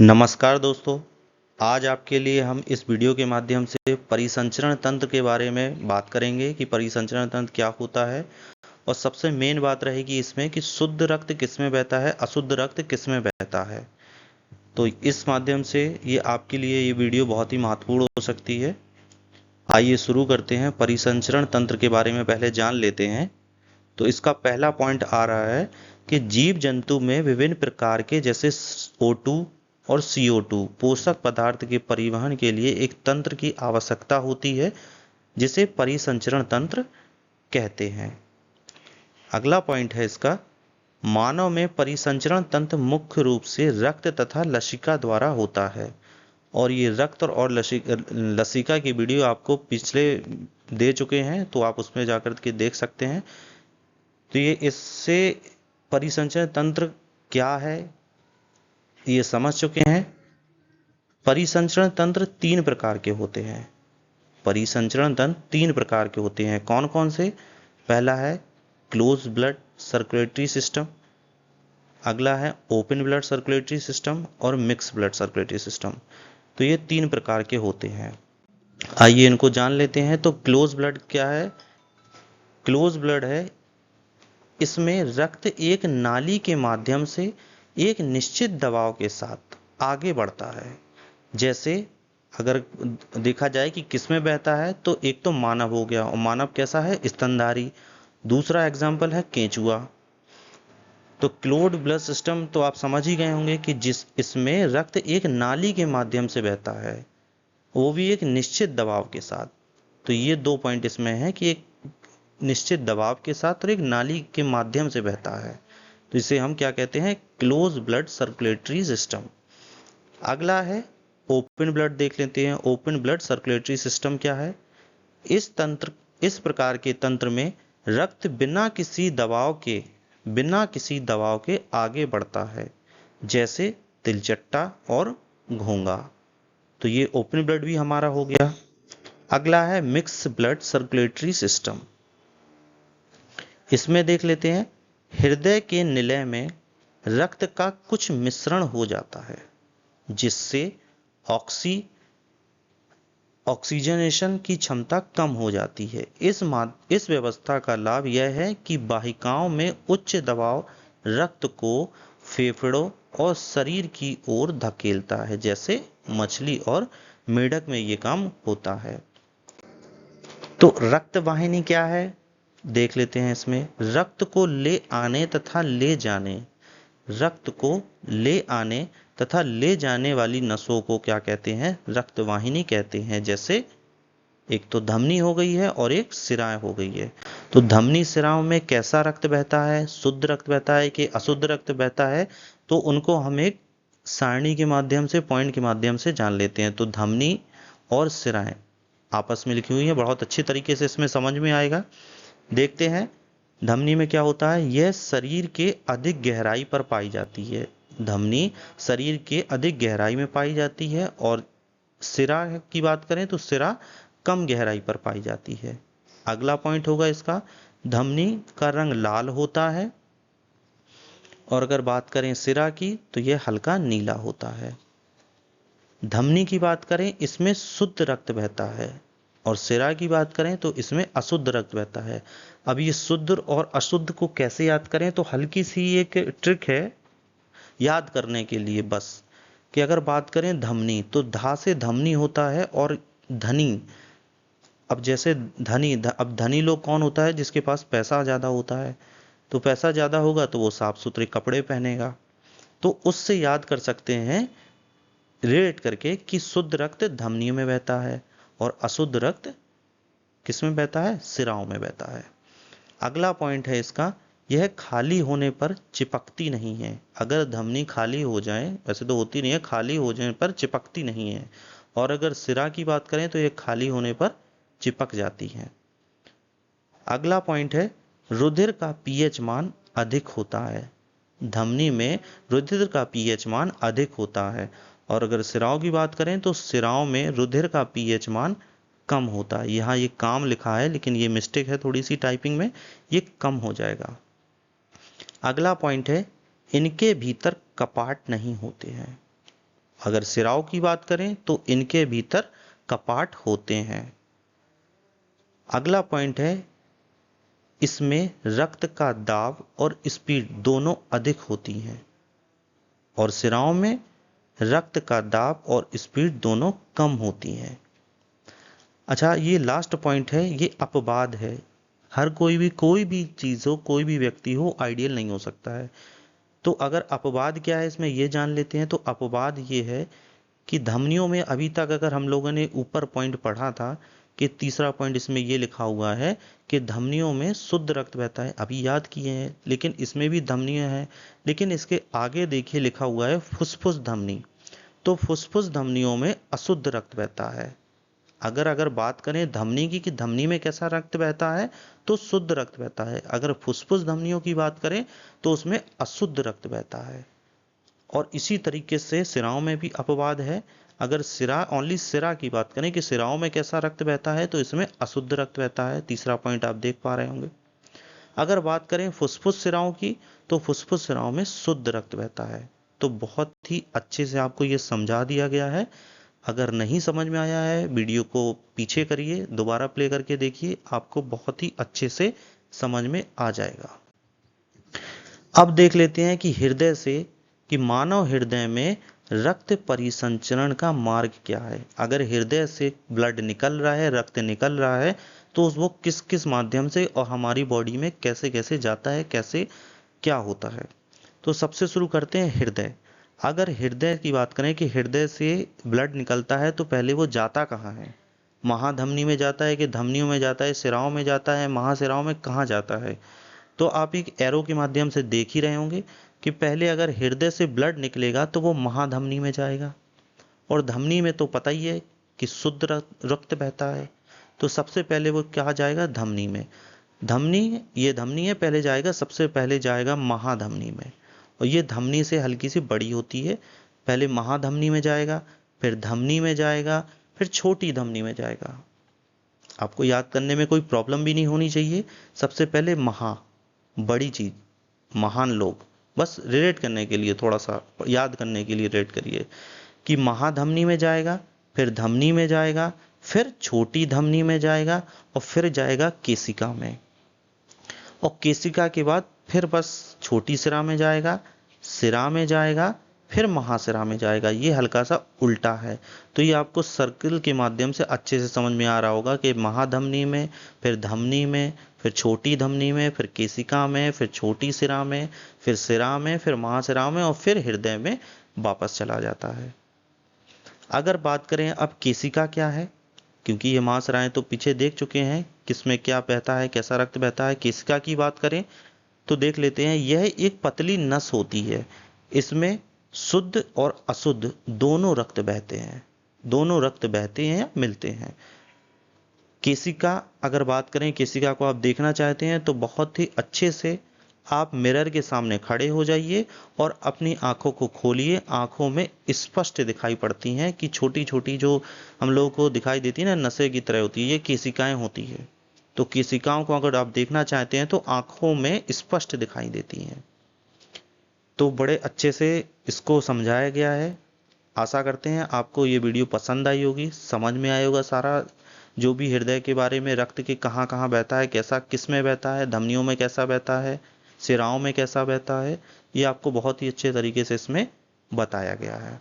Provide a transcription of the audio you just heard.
नमस्कार दोस्तों। आज आपके लिए हम इस वीडियो के माध्यम से परिसंचरण तंत्र के बारे में बात करेंगे कि परिसंचरण तंत्र क्या होता है और सबसे मेन बात रहेगी इसमें कि शुद्ध रक्त किसमें बहता है, अशुद्ध रक्त किसमें बहता है। तो इस माध्यम से ये आपके लिए ये वीडियो बहुत ही महत्वपूर्ण हो सकती है। आइए शुरू करते हैं। परिसंचरण तंत्र के बारे में पहले जान लेते हैं। तो इसका पहला पॉइंट आ रहा है कि जीव जंतु में विभिन्न प्रकार के जैसे O2 और CO2 पोषक पदार्थ के परिवहन के लिए एक तंत्र की आवश्यकता होती है जिसे परिसंचरण तंत्र कहते हैं। अगला पॉइंट है इसका, मानव में परिसंचरण तंत्र मुख्य रूप से रक्त तथा लसिका द्वारा होता है। और ये रक्त और लसिका की वीडियो आपको पिछले दे चुके हैं, तो आप उसमें जाकर के देख सकते हैं। तो ये इससे परिसंचरण तंत्र क्या है ये समझ चुके हैं। परिसंचरण तंत्र तीन प्रकार के होते हैं। परिसंचरण तंत्र तीन प्रकार के होते हैं। कौन कौन से? पहला है क्लोज ब्लड सर्कुलेटरी सिस्टम, अगला है ओपन ब्लड सर्कुलेटरी सिस्टम और मिक्स ब्लड सर्कुलेटरी सिस्टम। तो ये तीन प्रकार के होते हैं। आइए इनको जान लेते हैं। तो क्लोज ब्लड क्या है? क्लोज ब्लड है, इसमें रक्त एक नाली के माध्यम से एक निश्चित दबाव के साथ आगे बढ़ता है। जैसे अगर देखा जाए कि किसमें बहता है, तो एक तो मानव हो गया, और मानव कैसा है? स्तनधारी। दूसरा एग्जाम्पल है केंचुआ। तो क्लोज्ड ब्लड सिस्टम तो आप समझ ही गए होंगे कि जिस इसमें रक्त एक नाली के माध्यम से बहता है, वो भी एक निश्चित दबाव के साथ। तो ये दो पॉइंट इसमें है कि एक निश्चित दबाव के साथ और एक नाली के माध्यम से बहता है। तो इसे हम क्या कहते हैं? Close blood circulatory system. अगला है ओपन ब्लड। देख लेते हैं ओपन ब्लड सर्कुलेटरी सिस्टम क्या है। इस प्रकार के तंत्र में रक्त बिना किसी दबाव के आगे बढ़ता है, जैसे तिलचट्टा और घोंगा। तो ये ओपन ब्लड भी हमारा हो गया। अगला है मिक्स ब्लड सर्कुलेटरी सिस्टम। इसमें देख लेते हैं हृदय के निलय में रक्त का कुछ मिश्रण हो जाता है, जिससे ऑक्सीजनेशन की क्षमता कम हो जाती है। इस व्यवस्था का लाभ यह है कि वाहिकाओं में उच्च दबाव रक्त को फेफड़ों और शरीर की ओर धकेलता है, जैसे मछली और मेढक में ये काम होता है। तो रक्त वाहिनी क्या है देख लेते हैं। इसमें रक्त को ले आने तथा ले जाने वाली नसों को क्या कहते हैं? रक्त वाहिनी कहते हैं। जैसे एक तो धमनी हो गई है और एक सिराएं हो गई है। तो धमनी सिराओं में कैसा रक्त बहता है? शुद्ध रक्त बहता है कि अशुद्ध रक्त बहता है? तो उनको हम एक सारणी के माध्यम से, पॉइंट के माध्यम से जान लेते हैं। तो धमनी और सिराएं आपस में लिखी हुई है, बहुत अच्छी तरीके से इसमें समझ में आएगा। देखते हैं धमनी में क्या होता है। यह शरीर के अधिक गहराई पर पाई जाती है। धमनी शरीर के अधिक गहराई में पाई जाती है। और सिरा की बात करें तो सिरा कम गहराई पर पाई जाती है। अगला पॉइंट होगा इसका, धमनी का रंग लाल होता है, और अगर बात करें सिरा की तो यह हल्का नीला होता है। धमनी की बात करें, इसमें शुद्ध रक्त बहता है, और सिरा की बात करें तो इसमें अशुद्ध रक्त बहता है। अब ये शुद्ध और अशुद्ध को कैसे याद करें? तो हल्की सी एक ट्रिक है याद करने के लिए बस, कि अगर बात करें धमनी, तो धा से धमनी होता है, और धनी, अब जैसे अब धनी लोग कौन होता है? जिसके पास पैसा ज़्यादा होता है। तो पैसा ज़्यादा होगा तो वो साफ सुथरे कपड़े पहनेगा। तो उससे याद कर सकते हैं रिलेट करके कि शुद्ध रक्त धमनियों में बहता है और अशुद्ध रक्त किस में बहता है? सिराओं में बहता है। अगला पॉइंट है इसका, यह खाली होने पर चिपकती नहीं है। अगर धमनी खाली हो जाए, वैसे तो होती नहीं है, खाली हो जाने पर चिपकती नहीं है। और अगर सिरा की बात करें तो यह खाली होने पर चिपक जाती है। अगला पॉइंट है रुधिर का पीएच मान अधिक होता है। धमनी में रुधिर का पीएच मान अधिक होता है, और अगर सिराओं की बात करें तो सिराओं में रुधिर का पीएच मान कम होता है। यहाँ ये काम लिखा है लेकिन ये मिस्टेक है थोड़ी सी टाइपिंग में, ये कम हो जाएगा। अगला पॉइंट है इनके भीतर कपाट नहीं होते हैं। अगर सिराओं की बात करें तो इनके भीतर कपाट होते हैं। अगला पॉइंट है, इसमें रक्त का दाब और स्पीड दोनों अधिक होती हैं और सिराओं में रक्त का दाब और स्पीड दोनों कम होती हैं। अच्छा, ये लास्ट पॉइंट है, ये अपवाद है। हर कोई भी चीज़ हो, कोई भी व्यक्ति हो, आइडियल नहीं हो सकता है। तो अगर अपवाद क्या है इसमें ये जान लेते हैं। तो अपवाद ये है कि धमनियों में अभी तक अगर हम लोगों ने ऊपर पॉइंट पढ़ा था कि तीसरा पॉइंट इसमें ये लिखा हुआ है कि धमनियों में शुद्ध रक्त बहता है, अभी याद किए हैं, लेकिन इसमें भी धमनियां हैं। लेकिन इसके आगे देखिए लिखा हुआ है फुसफुस धमनी। तो फुसफुस धमनियों में अशुद्ध रक्त बहता है। अगर बात करें धमनी की कि धमनी में कैसा रक्त बहता है, तो शुद्ध रक्त बहता है। अगर फुसफुस धमनियों की बात करें तो उसमें अशुद्ध रक्त बहता है। और इसी तरीके से सिराओं में भी अपवाद है। अगर ओनली सिरा की बात करें कि सिराओं में कैसा रक्त बहता है, तो इसमें अशुद्ध रक्त बहता है। तीसरा पॉइंट आप देख पा रहे होंगे। अगर बात करें फुसफुस सिराओं की, तो फुसफुस सिराओं में शुद्ध रक्त बहता है। तो बहुत ही अच्छे से आपको ये समझा दिया गया है। अगर नहीं समझ में आया है, वीडियो को पीछे करिए, दोबारा प्ले करके देखिए, आपको बहुत ही अच्छे से समझ में आ जाएगा। अब देख लेते हैं कि हृदय से, कि मानव हृदय में रक्त परिसंचरण का मार्ग क्या है। अगर हृदय से ब्लड निकल रहा है, रक्त निकल रहा है, तो वो किस किस माध्यम से और हमारी बॉडी में कैसे कैसे जाता है, कैसे क्या होता है। तो सबसे शुरू करते हैं हृदय। अगर हृदय की बात करें कि हृदय से ब्लड निकलता है, तो पहले वो जाता कहाँ है? महाधमनी में जाता है कि धमनियों में जाता है, सिराओं में जाता है, महासिराओं में, कहाँ जाता है? तो आप एक एरो के माध्यम से देख ही रहे होंगे कि पहले अगर हृदय से ब्लड निकलेगा तो वो महाधमनी में जाएगा, और धमनी में तो पता ही है कि शुद्ध रक्त बहता है। तो सबसे पहले वो क्या जाएगा? धमनी में। ये धमनी है, पहले जाएगा, सबसे पहले जाएगा महाधमनी में। और ये धमनी से हल्की सी बड़ी होती है। पहले महाधमनी में जाएगा, फिर धमनी में जाएगा, फिर छोटी धमनी में जाएगा। आपको याद करने में कोई प्रॉब्लम भी नहीं होनी चाहिए। सबसे पहले बड़ी चीज, महान लोग, बस रिलेट करने के लिए, थोड़ा सा याद करने के लिए रिलेट करिए कि महाधमनी में जाएगा, फिर धमनी में जाएगा, फिर छोटी धमनी में जाएगा, और फिर जाएगा केशिका में। और केशिका के बाद फिर बस छोटी सिरा में जाएगा, सिरा में जाएगा, फिर महासिरा में जाएगा। ये हल्का सा उल्टा है। तो ये आपको सर्कल के माध्यम से अच्छे से समझ में आ रहा होगा कि महाधमनी में, फिर धमनी में, फिर छोटी धमनी में, फिर केशिका में, फिर छोटी सिरा में, फिर सिरा में, फिर महासिरा में, और फिर हृदय में वापस चला जाता है। अगर बात करें अब केशिका क्या है, क्योंकि ये महासिराएं तो पीछे देख चुके हैं किसमें क्या बहता है, कैसा रक्त बहता है। केशिका की बात करें तो देख लेते हैं, यह एक पतली नस होती है। इसमें शुद्ध और अशुद्ध दोनों रक्त बहते हैं, दोनों रक्त बहते हैं या मिलते हैं। केशिका, अगर बात करें केशिका को आप देखना चाहते हैं तो बहुत ही अच्छे से आप मिरर के सामने खड़े हो जाइए और अपनी आंखों को खोलिए। आंखों में स्पष्ट दिखाई पड़ती हैं कि छोटी छोटी जो हम लोगों को दिखाई देती है ना, नशे की तरह होती है, ये केशिकाएं होती है। तो केशिकाओं को अगर आप देखना चाहते हैं तो आंखों में स्पष्ट दिखाई देती हैं। तो बड़े अच्छे से इसको समझाया गया है। आशा करते हैं आपको ये वीडियो पसंद आई होगी, समझ में आया होगा सारा, जो भी हृदय के बारे में, रक्त के कहाँ कहाँ बहता है, कैसा किस में बहता है, धमनियों में कैसा बहता है, सिराओं में कैसा बहता है, ये आपको बहुत ही अच्छे तरीके से इसमें बताया गया है।